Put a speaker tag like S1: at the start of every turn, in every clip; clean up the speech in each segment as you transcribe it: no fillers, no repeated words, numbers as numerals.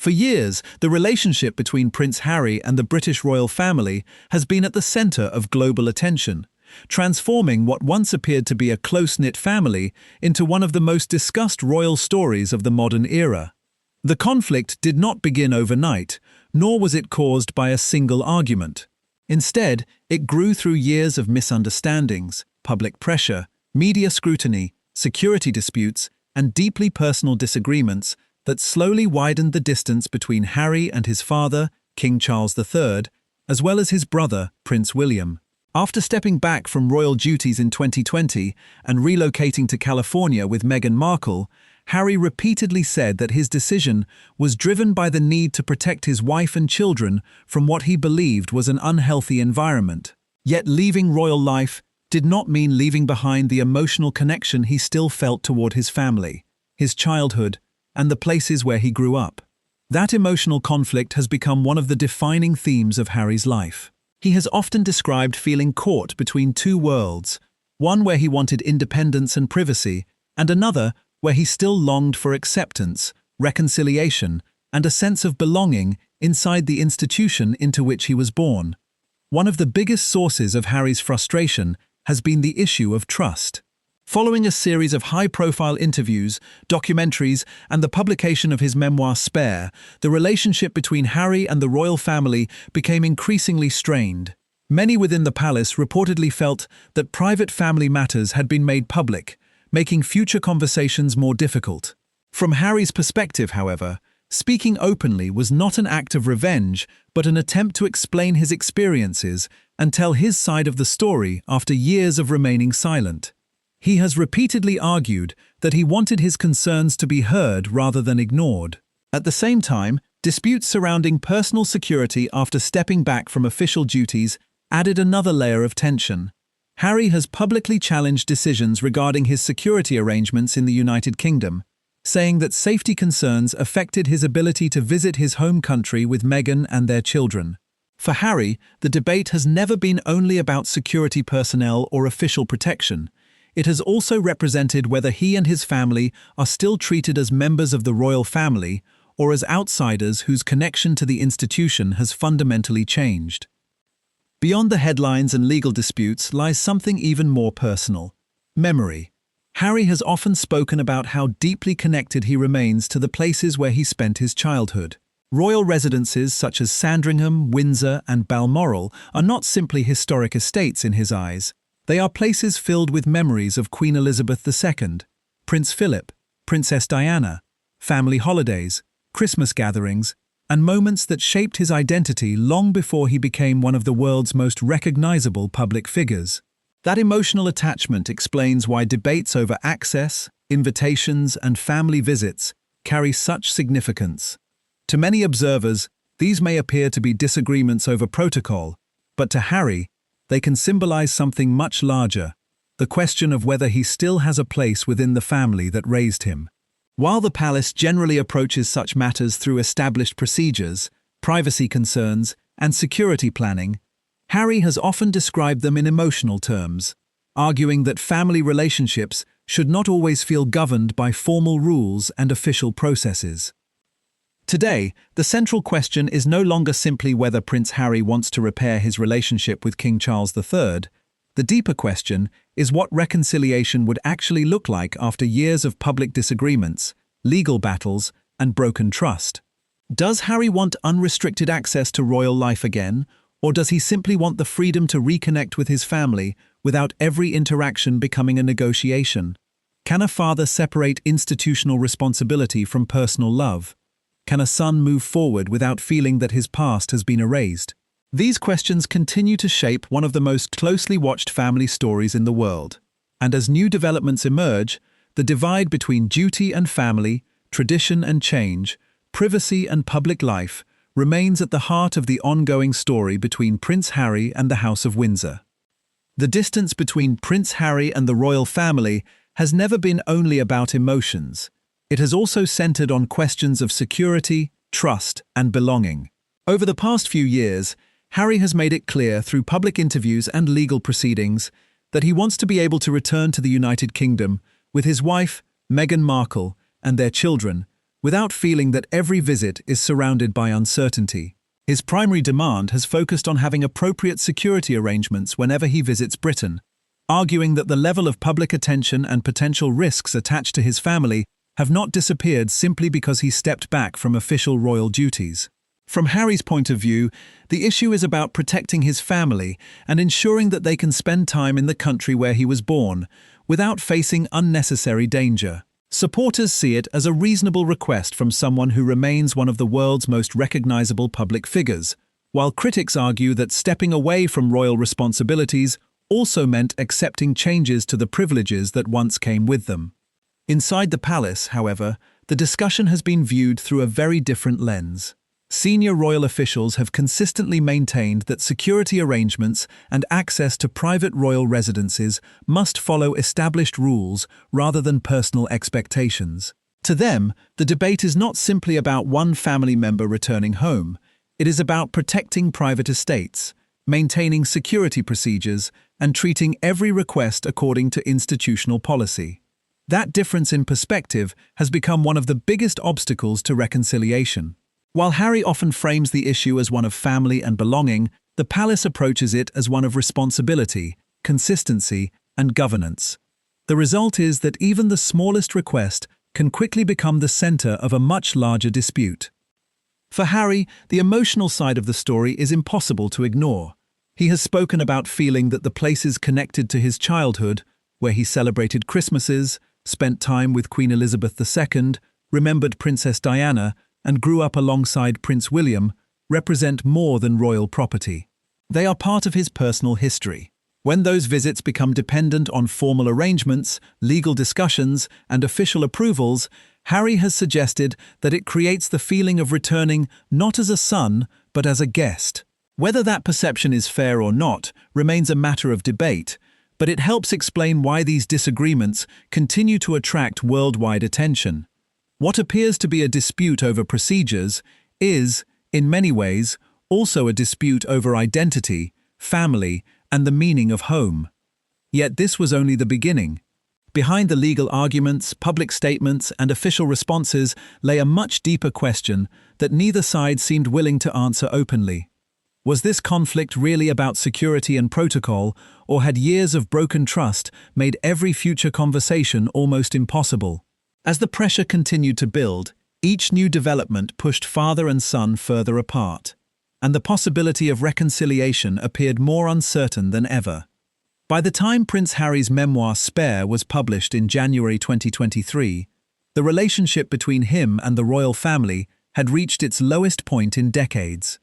S1: For years, the relationship between Prince Harry and the British royal family has been at the centre of global attention, transforming what once appeared to be a close-knit family into one of the most discussed royal stories of the modern era. The conflict did not begin overnight, nor was it caused by a single argument. Instead, it grew through years of misunderstandings, public pressure, media scrutiny, security disputes, and deeply personal disagreements that slowly widened the distance between Harry and his father, King Charles III, as well as his brother, Prince William. After stepping back from royal duties in 2020 and relocating to California with Meghan Markle, Harry repeatedly said that his decision was driven by the need to protect his wife and children from what he believed was an unhealthy environment. Yet leaving royal life did not mean leaving behind the emotional connection he still felt toward his family, his childhood, and the places where he grew up. That emotional conflict has become one of the defining themes of Harry's life. He has often described feeling caught between two worlds, one where he wanted independence and privacy, and another where he still longed for acceptance, reconciliation, and a sense of belonging inside the institution into which he was born. One of the biggest sources of Harry's frustration has been the issue of trust. Following a series of high-profile interviews, documentaries, and the publication of his memoir Spare, the relationship between Harry and the royal family became increasingly strained. Many within the palace reportedly felt that private family matters had been made public, making future conversations more difficult. From Harry's perspective, however, speaking openly was not an act of revenge, but an attempt to explain his experiences and tell his side of the story after years of remaining silent. He has repeatedly argued that he wanted his concerns to be heard rather than ignored. At the same time, disputes surrounding personal security after stepping back from official duties added another layer of tension. Harry has publicly challenged decisions regarding his security arrangements in the United Kingdom, saying that safety concerns affected his ability to visit his home country with Meghan and their children. For Harry, the debate has never been only about security personnel or official protection. It has also represented whether he and his family are still treated as members of the royal family or as outsiders whose connection to the institution has fundamentally changed. Beyond the headlines and legal disputes lies something even more personal: memory. Harry has often spoken about how deeply connected he remains to the places where he spent his childhood. Royal residences such as Sandringham, Windsor, and Balmoral are not simply historic estates in his eyes. They are places filled with memories of Queen Elizabeth II, Prince Philip, Princess Diana, family holidays, Christmas gatherings, and moments that shaped his identity long before he became one of the world's most recognizable public figures. That emotional attachment explains why debates over access, invitations, and family visits carry such significance. To many observers, these may appear to be disagreements over protocol, but to Harry, they can symbolize something much larger: the question of whether he still has a place within the family that raised him. While the palace generally approaches such matters through established procedures, privacy concerns, and security planning, Harry has often described them in emotional terms, arguing that family relationships should not always feel governed by formal rules and official processes. Today, the central question is no longer simply whether Prince Harry wants to repair his relationship with King Charles III. The deeper question is what reconciliation would actually look like after years of public disagreements, legal battles, and broken trust. Does Harry want unrestricted access to royal life again, or does he simply want the freedom to reconnect with his family without every interaction becoming a negotiation? Can a father separate institutional responsibility from personal love? Can a son move forward without feeling that his past has been erased? These questions continue to shape one of the most closely watched family stories in the world. And as new developments emerge, the divide between duty and family, tradition and change, privacy and public life, remains at the heart of the ongoing story between Prince Harry and the House of Windsor. The distance between Prince Harry and the royal family has never been only about emotions. It has also centered on questions of security, trust, and belonging. Over the past few years, Harry has made it clear through public interviews and legal proceedings that he wants to be able to return to the United Kingdom with his wife, Meghan Markle, and their children, without feeling that every visit is surrounded by uncertainty. His primary demand has focused on having appropriate security arrangements whenever he visits Britain, arguing that the level of public attention and potential risks attached to his family have not disappeared simply because he stepped back from official royal duties. From Harry's point of view, the issue is about protecting his family and ensuring that they can spend time in the country where he was born, without facing unnecessary danger. Supporters see it as a reasonable request from someone who remains one of the world's most recognizable public figures, while critics argue that stepping away from royal responsibilities also meant accepting changes to the privileges that once came with them. Inside the palace, however, the discussion has been viewed through a very different lens. Senior royal officials have consistently maintained that security arrangements and access to private royal residences must follow established rules rather than personal expectations. To them, the debate is not simply about one family member returning home. It is about protecting private estates, maintaining security procedures, and treating every request according to institutional policy. That difference in perspective has become one of the biggest obstacles to reconciliation. While Harry often frames the issue as one of family and belonging, the palace approaches it as one of responsibility, consistency, and governance. The result is that even the smallest request can quickly become the center of a much larger dispute. For Harry, the emotional side of the story is impossible to ignore. He has spoken about feeling that the places connected to his childhood, where he celebrated Christmases, spent time with Queen Elizabeth II, remembered Princess Diana, and grew up alongside Prince William, represent more than royal property. They are part of his personal history. When those visits become dependent on formal arrangements, legal discussions, and official approvals, Harry has suggested that it creates the feeling of returning not as a son, but as a guest. Whether that perception is fair or not remains a matter of debate, but it helps explain why these disagreements continue to attract worldwide attention. What appears to be a dispute over procedures is, in many ways, also a dispute over identity, family, and the meaning of home. Yet this was only the beginning. Behind the legal arguments, public statements, and official responses lay a much deeper question that neither side seemed willing to answer openly. Was this conflict really about security and protocol, or had years of broken trust made every future conversation almost impossible? As the pressure continued to build, each new development pushed father and son further apart, and the possibility of reconciliation appeared more uncertain than ever. By the time Prince Harry's memoir Spare was published in January 2023, the relationship between him and the royal family had reached its lowest point in decades.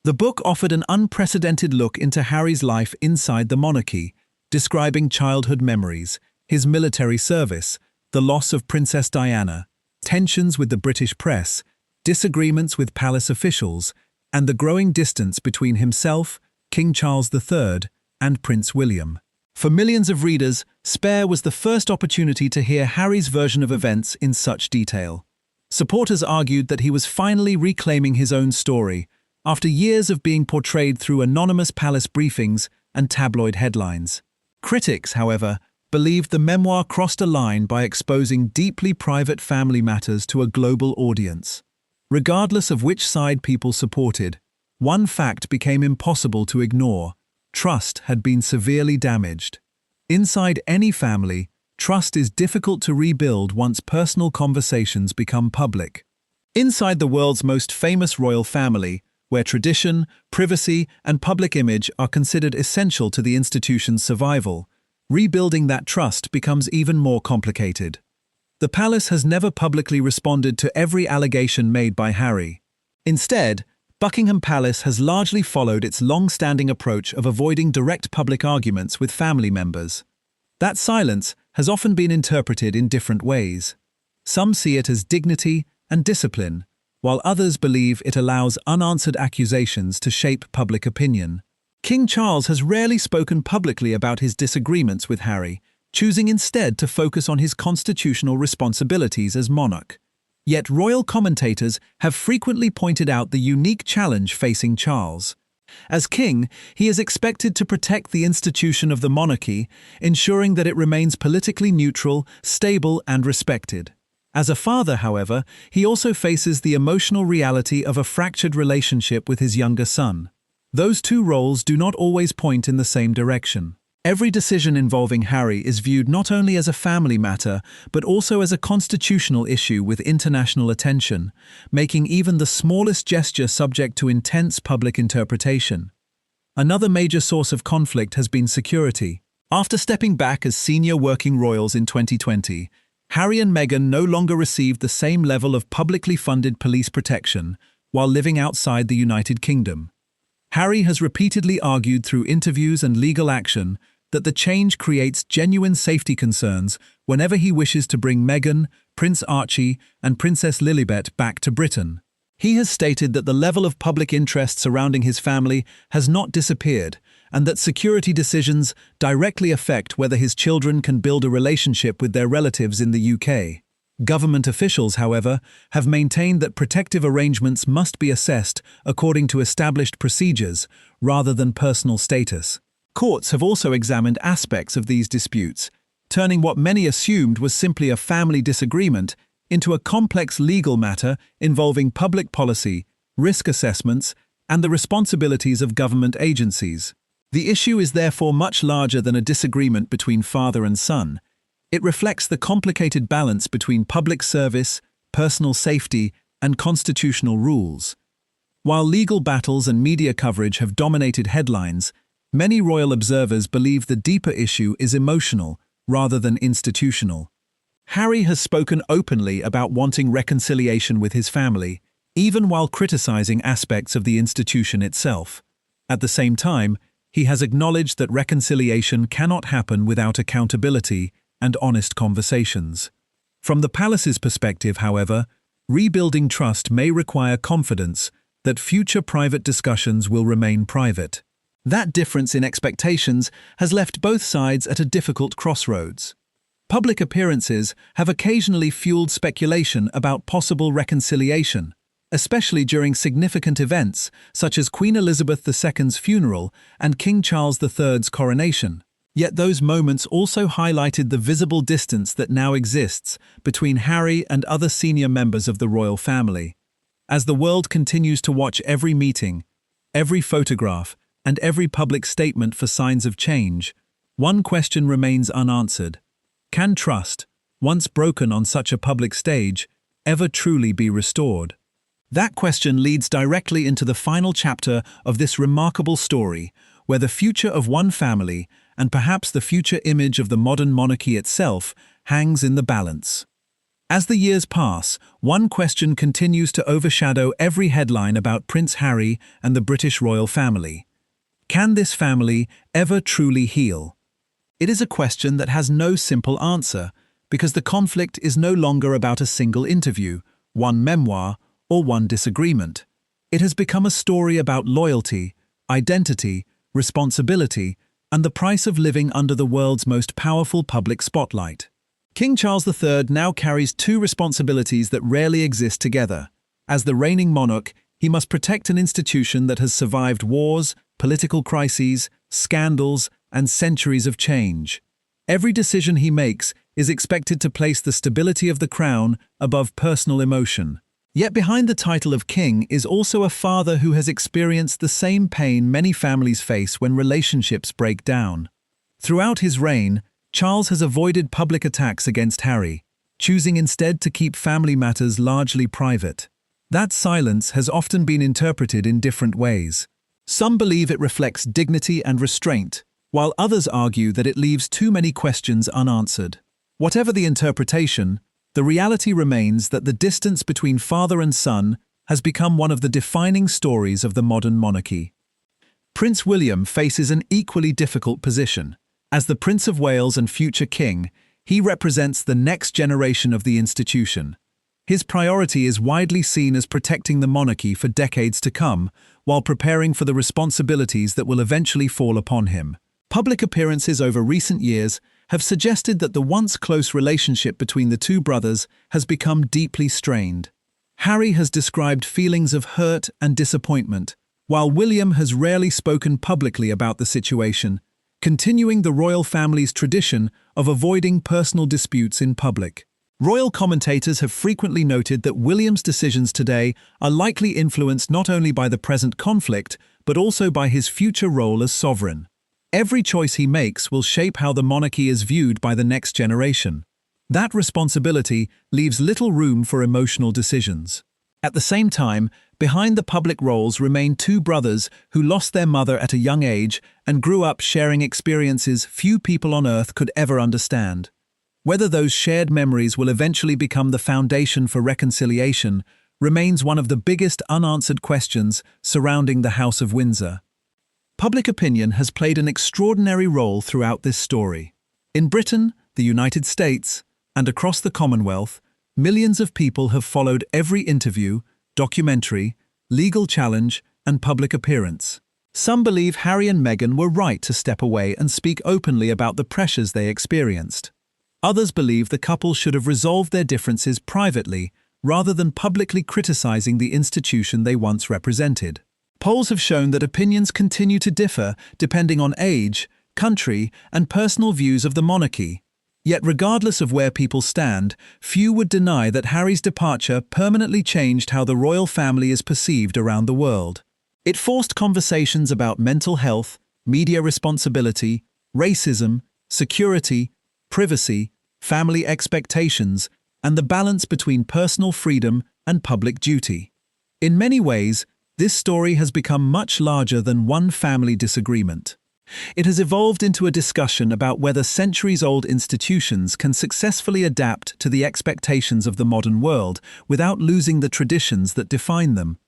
S1: The book offered an unprecedented look into Harry's life inside the monarchy, describing childhood memories, his military service, the loss of Princess Diana, tensions with the British press, disagreements with palace officials, and the growing distance between himself, King Charles III, and Prince William. For millions of readers, Spare was the first opportunity to hear Harry's version of events in such detail. Supporters argued that he was finally reclaiming his own story, after years of being portrayed through anonymous palace briefings and tabloid headlines. Critics, however, believed the memoir crossed a line by exposing deeply private family matters to a global audience. Regardless of which side people supported, one fact became impossible to ignore: trust had been severely damaged. Inside any family, trust is difficult to rebuild once personal conversations become public. Inside the world's most famous royal family, where tradition, privacy, and public image are considered essential to the institution's survival, rebuilding that trust becomes even more complicated. The palace has never publicly responded to every allegation made by Harry. Instead, Buckingham Palace has largely followed its long-standing approach of avoiding direct public arguments with family members. That silence has often been interpreted in different ways. Some see it as dignity and discipline, while others believe it allows unanswered accusations to shape public opinion. King Charles has rarely spoken publicly about his disagreements with Harry, choosing instead to focus on his constitutional responsibilities as monarch. Yet royal commentators have frequently pointed out the unique challenge facing Charles. As king, he is expected to protect the institution of the monarchy, ensuring that it remains politically neutral, stable, and respected. As a father, however, he also faces the emotional reality of a fractured relationship with his younger son. Those two roles do not always point in the same direction. Every decision involving Harry is viewed not only as a family matter, but also as a constitutional issue with international attention, making even the smallest gesture subject to intense public interpretation. Another major source of conflict has been security. After stepping back as senior working royals in 2020, Harry and Meghan no longer received the same level of publicly funded police protection while living outside the United Kingdom. Harry has repeatedly argued through interviews and legal action that the change creates genuine safety concerns whenever he wishes to bring Meghan, Prince Archie, and Princess Lilibet back to Britain. He has stated that the level of public interest surrounding his family has not disappeared, and that security decisions directly affect whether his children can build a relationship with their relatives in the UK. Government officials, however, have maintained that protective arrangements must be assessed according to established procedures rather than personal status. Courts have also examined aspects of these disputes, turning what many assumed was simply a family disagreement into a complex legal matter involving public policy, risk assessments, and the responsibilities of government agencies. The issue is therefore much larger than a disagreement between father and son. It reflects the complicated balance between public service, personal safety, and constitutional rules. While legal battles and media coverage have dominated headlines, many royal observers believe the deeper issue is emotional rather than institutional. Harry has spoken openly about wanting reconciliation with his family, even while criticizing aspects of the institution itself. At the same time, he has acknowledged that reconciliation cannot happen without accountability and honest conversations. From the palace's perspective, however, rebuilding trust may require confidence that future private discussions will remain private. That difference in expectations has left both sides at a difficult crossroads. Public appearances have occasionally fueled speculation about possible reconciliation, especially during significant events such as Queen Elizabeth II's funeral and King Charles III's coronation. Yet those moments also highlighted the visible distance that now exists between Harry and other senior members of the royal family. As the world continues to watch every meeting, every photograph, and every public statement for signs of change, one question remains unanswered. Can trust, once broken on such a public stage, ever truly be restored? That question leads directly into the final chapter of this remarkable story, where the future of one family, and perhaps the future image of the modern monarchy itself, hangs in the balance. As the years pass, one question continues to overshadow every headline about Prince Harry and the British royal family. Can this family ever truly heal? It is a question that has no simple answer, because the conflict is no longer about a single interview, one memoir, or one disagreement. It has become a story about loyalty, identity, responsibility, and the price of living under the world's most powerful public spotlight. King Charles III now carries two responsibilities that rarely exist together. As the reigning monarch, he must protect an institution that has survived wars, political crises, scandals, and centuries of change. Every decision he makes is expected to place the stability of the crown above personal emotion. Yet behind the title of king is also a father who has experienced the same pain many families face when relationships break down. Throughout his reign, Charles has avoided public attacks against Harry, choosing instead to keep family matters largely private. That silence has often been interpreted in different ways. Some believe it reflects dignity and restraint, while others argue that it leaves too many questions unanswered. Whatever the interpretation, the reality remains that the distance between father and son has become one of the defining stories of the modern monarchy. Prince William faces an equally difficult position. As the Prince of Wales and future king, he represents the next generation of the institution. His priority is widely seen as protecting the monarchy for decades to come, while preparing for the responsibilities that will eventually fall upon him. Public appearances over recent years have suggested that the once close relationship between the two brothers has become deeply strained. Harry has described feelings of hurt and disappointment, while William has rarely spoken publicly about the situation, continuing the royal family's tradition of avoiding personal disputes in public. Royal commentators have frequently noted that William's decisions today are likely influenced not only by the present conflict, but also by his future role as sovereign. Every choice he makes will shape how the monarchy is viewed by the next generation. That responsibility leaves little room for emotional decisions. At the same time, behind the public roles remain two brothers who lost their mother at a young age and grew up sharing experiences few people on Earth could ever understand. Whether those shared memories will eventually become the foundation for reconciliation remains one of the biggest unanswered questions surrounding the House of Windsor. Public opinion has played an extraordinary role throughout this story. In Britain, the United States, and across the Commonwealth, millions of people have followed every interview, documentary, legal challenge, and public appearance. Some believe Harry and Meghan were right to step away and speak openly about the pressures they experienced. Others believe the couple should have resolved their differences privately, rather than publicly criticizing the institution they once represented. Polls have shown that opinions continue to differ depending on age, country, and personal views of the monarchy. Yet regardless of where people stand, few would deny that Harry's departure permanently changed how the royal family is perceived around the world. It forced conversations about mental health, media responsibility, racism, security, privacy, family expectations, and the balance between personal freedom and public duty. In many ways, this story has become much larger than one family disagreement. It has evolved into a discussion about whether centuries-old institutions can successfully adapt to the expectations of the modern world without losing the traditions that define them.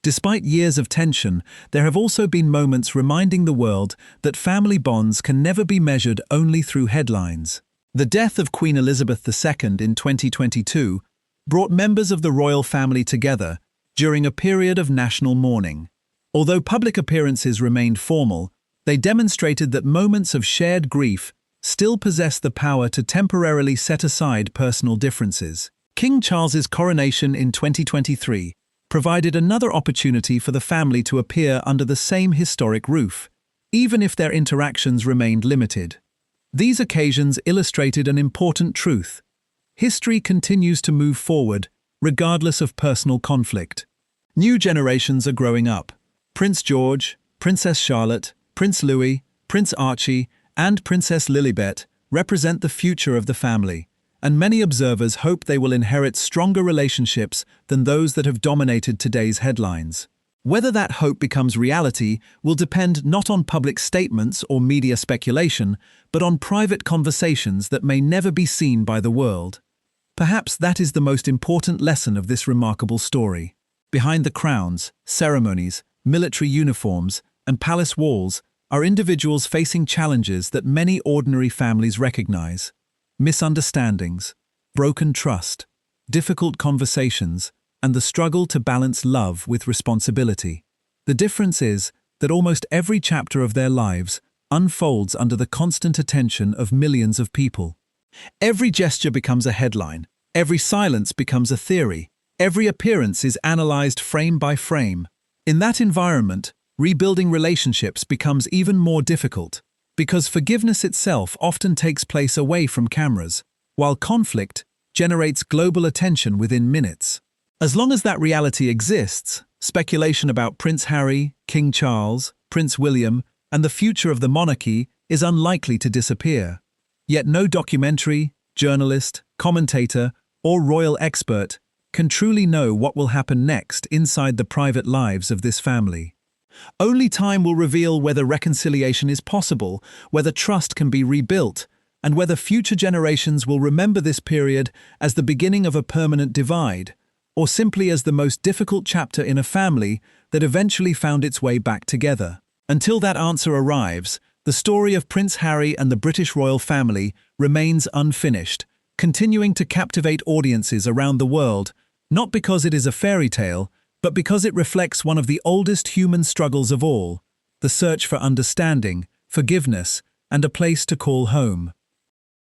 S1: Despite years of tension, there have also been moments reminding the world that family bonds can never be measured only through headlines. The death of Queen Elizabeth II in 2022 brought members of the royal family together during a period of national mourning. Although public appearances remained formal, they demonstrated that moments of shared grief still possess the power to temporarily set aside personal differences. King Charles's coronation in 2023 provided another opportunity for the family to appear under the same historic roof, even if their interactions remained limited. These occasions illustrated an important truth. History continues to move forward, regardless of personal conflict. New generations are growing up. Prince George, Princess Charlotte, Prince Louis, Prince Archie, and Princess Lilibet represent the future of the family, and many observers hope they will inherit stronger relationships than those that have dominated today's headlines. Whether that hope becomes reality will depend not on public statements or media speculation, but on private conversations that may never be seen by the world. Perhaps that is the most important lesson of this remarkable story. Behind the crowns, ceremonies, military uniforms, and palace walls are individuals facing challenges that many ordinary families recognize. Misunderstandings, broken trust, difficult conversations, and the struggle to balance love with responsibility. The difference is that almost every chapter of their lives unfolds under the constant attention of millions of people. Every gesture becomes a headline, every silence becomes a theory, every appearance is analyzed frame by frame. In that environment, rebuilding relationships becomes even more difficult, because forgiveness itself often takes place away from cameras, while conflict generates global attention within minutes. As long as that reality exists, speculation about Prince Harry, King Charles, Prince William, and the future of the monarchy is unlikely to disappear. Yet no documentary, journalist, commentator, or royal expert can truly know what will happen next inside the private lives of this family. Only time will reveal whether reconciliation is possible, whether trust can be rebuilt, and whether future generations will remember this period as the beginning of a permanent divide, or simply as the most difficult chapter in a family that eventually found its way back together. Until that answer arrives, the story of Prince Harry and the British royal family remains unfinished, continuing to captivate audiences around the world, not because it is a fairy tale, but because it reflects one of the oldest human struggles of all, the search for understanding, forgiveness, and a place to call home.